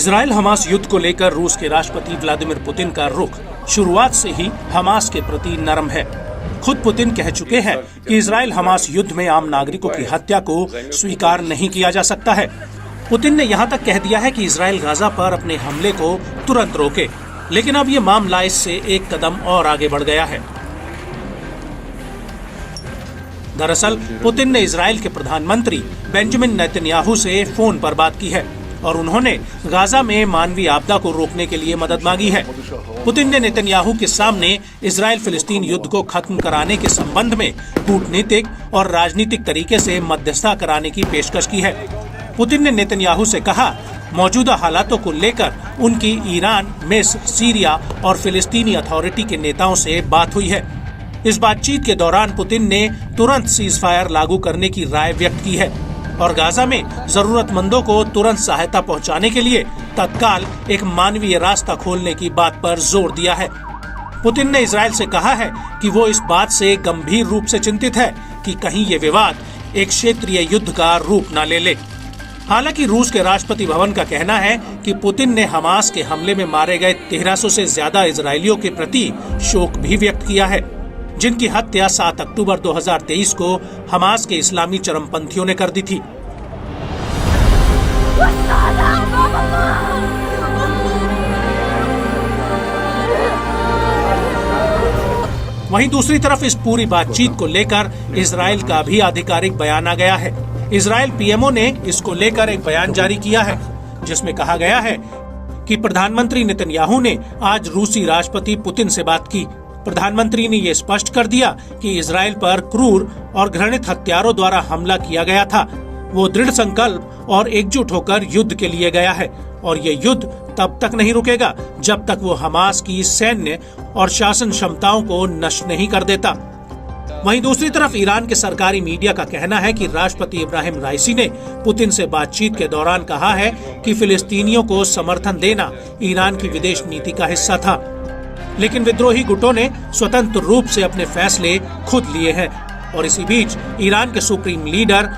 Israel Hamas युद्ध को लेकर रूस के राष्ट्रपति व्लादिमीर पुतिन का रुख शुरुआत से ही हमास के प्रति नरम है। खुद पुतिन कह चुके हैं कि इजराइल हमास युद्ध में आम नागरिकों की हत्या को स्वीकार नहीं किया जा सकता है। पुतिन ने यहां तक कह दिया है कि इजराइल गाजा पर अपने हमले को तुरंत रोके, लेकिन अब ये मामला इससे एक कदम और आगे बढ़ गया है। दरअसल पुतिन ने इजराइल के प्रधानमंत्री बेंजामिन नेतन्याहू से फोन पर बात की है और उन्होंने गाजा में मानवीय आपदा को रोकने के लिए मदद मांगी है। पुतिन ने नेतन्याहू के सामने इजराइल फिलिस्तीन युद्ध को खत्म कराने के संबंध में कूटनीतिक और राजनीतिक तरीके से मध्यस्थता कराने की पेशकश की है। पुतिन ने नेतन्याहू से कहा, मौजूदा हालातों को लेकर उनकी ईरान, मिस्र, सीरिया और फिलिस्तीनी अथॉरिटी के नेताओं से बात हुई है। इस बातचीत के दौरान पुतिन ने तुरंत सीजफायर लागू करने की राय व्यक्त की है और गाजा में जरूरतमंदों को तुरंत सहायता पहुंचाने के लिए तत्काल एक मानवीय रास्ता खोलने की बात पर जोर दिया है। पुतिन ने इजराइल से कहा है कि वो इस बात से गंभीर रूप से चिंतित है कि कहीं ये विवाद एक क्षेत्रीय युद्ध का रूप न ले ले। हालांकि रूस के राष्ट्रपति भवन का कहना है कि पुतिन ने हमास के हमले में मारे गए 1300 से ज्यादा इजरायलियों के प्रति शोक भी व्यक्त किया है, जिनकी हत्या 7 अक्टूबर 2023 को हमास के इस्लामी चरमपंथियों ने कर दी थी। वहीं दूसरी तरफ इस पूरी बातचीत को लेकर इजराइल का भी आधिकारिक बयान आ गया है। इजराइल पीएमओ ने इसको लेकर एक बयान जारी किया है, जिसमें कहा गया है कि प्रधानमंत्री नेतन्याहू ने आज रूसी राष्ट्रपति पुतिन से बात की। प्रधानमंत्री ने ये स्पष्ट कर दिया कि इजराइल पर क्रूर और घृणित हत्यारों द्वारा हमला किया गया था। वो दृढ़ संकल्प और एकजुट होकर युद्ध के लिए गया है और ये युद्ध तब तक नहीं रुकेगा जब तक वो हमास की सैन्य और शासन क्षमताओं को नष्ट नहीं कर देता। वहीं दूसरी तरफ ईरान के सरकारी मीडिया का कहना है कि राष्ट्रपति इब्राहिम राइसी ने पुतिन से बातचीत के दौरान कहा है कि फिलिस्तीनियों को समर्थन देना ईरान की विदेश नीति का हिस्सा था, लेकिन विद्रोही गुटों ने स्वतंत्र रूप से अपने फैसले खुद लिए हैं। और इसी बीच ईरान के सुप्रीम लीडर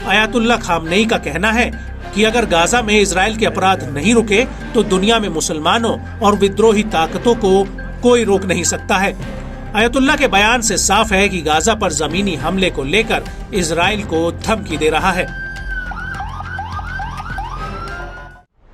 अयातुल्ला खामनेई का कहना है कि अगर गाजा में इजराइल के अपराध नहीं रुके तो दुनिया में मुसलमानों और विद्रोही ताकतों को कोई रोक नहीं सकता है। अयातुल्ला के बयान से साफ है कि गाजा पर जमीनी हमले को लेकर इजराइल को धमकी दे रहा है।